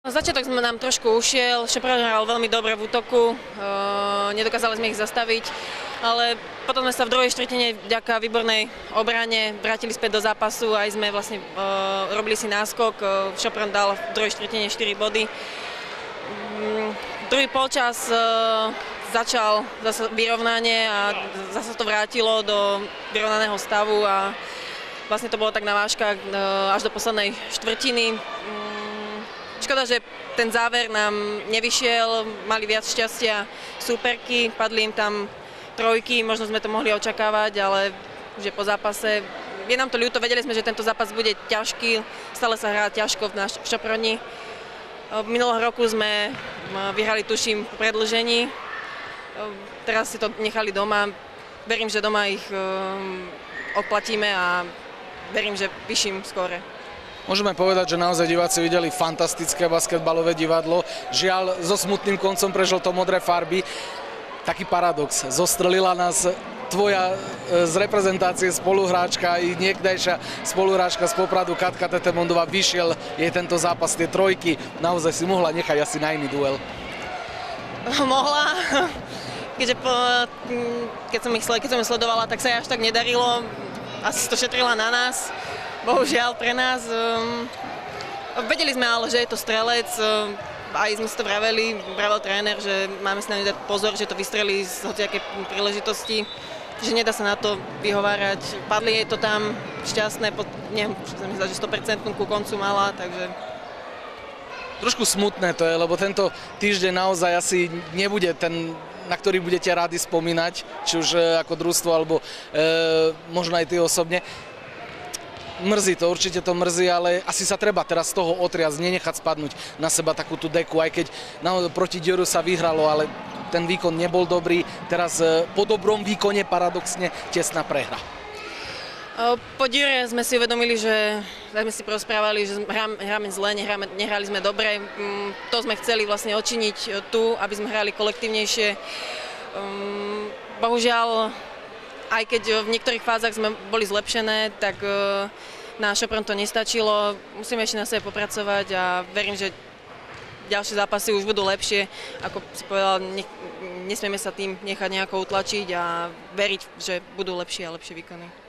Začiatok sme nám trošku ušiel, Šopron hral veľmi dobre v útoku, nedokázali sme ich zastaviť, ale potom sme sa v druhej štvrtine vďaka výbornej obrane vrátili späť do zápasu, aj sme vlastne robili si náskok, Šopron dal v druhej štvrtine 4 body. Druhý polčas začal zase vyrovnanie a zase to vrátilo do vyrovnaného stavu a vlastne to bolo tak na vážkach až do poslednej štvrtiny. Škoda, že ten záver nám nevyšiel, mali viac šťastia súperky, padli im tam trojky, možno sme to mohli očakávať, ale že po zápase je nám to ľúto, vedeli sme, že tento zápas bude ťažký, stále sa hrá ťažko v Šoproni. Minulého roku sme vyhrali, tuším, po predĺžení, teraz si to nechali doma, verím, že doma ich odplatíme a verím, že vyšším skóre. Môžeme povedať, že naozaj diváci videli fantastické basketbalové divadlo. Žiaľ, so smutným koncom pre žlto-modré farby. Taký paradox. Zostrelila nás tvoja z reprezentácie spoluhráčka i niekdajšia spoluhráčka z Popradu Katka Tetemondová. Vyšiel jej tento zápas, tie trojky. Naozaj si mohla nechať asi na iný duel. Mohla. Keď som ju sledovala, tak sa jej až tak nedarilo. Asi to šetrila na nás. Bohužiaľ pre nás. Vedeli sme ale, že je to strelec, aj sme si to vravel tréner, že máme si na ňu dať pozor, že to vystrelí z hociakej príležitosti, že nedá sa na to vyhovárať. Padli jej to tam šťastné, neviem, že 100% ku koncu mala, takže... Trošku smutné to je, lebo tento týždeň naozaj asi nebude ten, na ktorý budete rádi spomínať, či už ako družstvo, alebo možno aj ty osobne. Mrzí to, určite to mrzí, ale asi sa treba teraz z toho otriasť, nenechať spadnúť na seba takú tú deku, aj keď proti Dioru sa vyhralo, ale ten výkon nebol dobrý. Teraz po dobrom výkone paradoxne tesná prehra. Po Diore sme si uvedomili, že sme si prosprávali, že hráme zle, nehrali sme dobre. To sme chceli vlastne odčiniť tu, aby sme hrali kolektívnejšie. Bohužiaľ, aj keď v niektorých fázach sme boli zlepšené, tak na Šopron to nestačilo. Musíme ešte na sebe popracovať a verím, že ďalšie zápasy už budú lepšie. Ako si povedal, nesmieme sa tým nechať nejako utlačiť a veriť, že budú lepšie a lepšie výkony.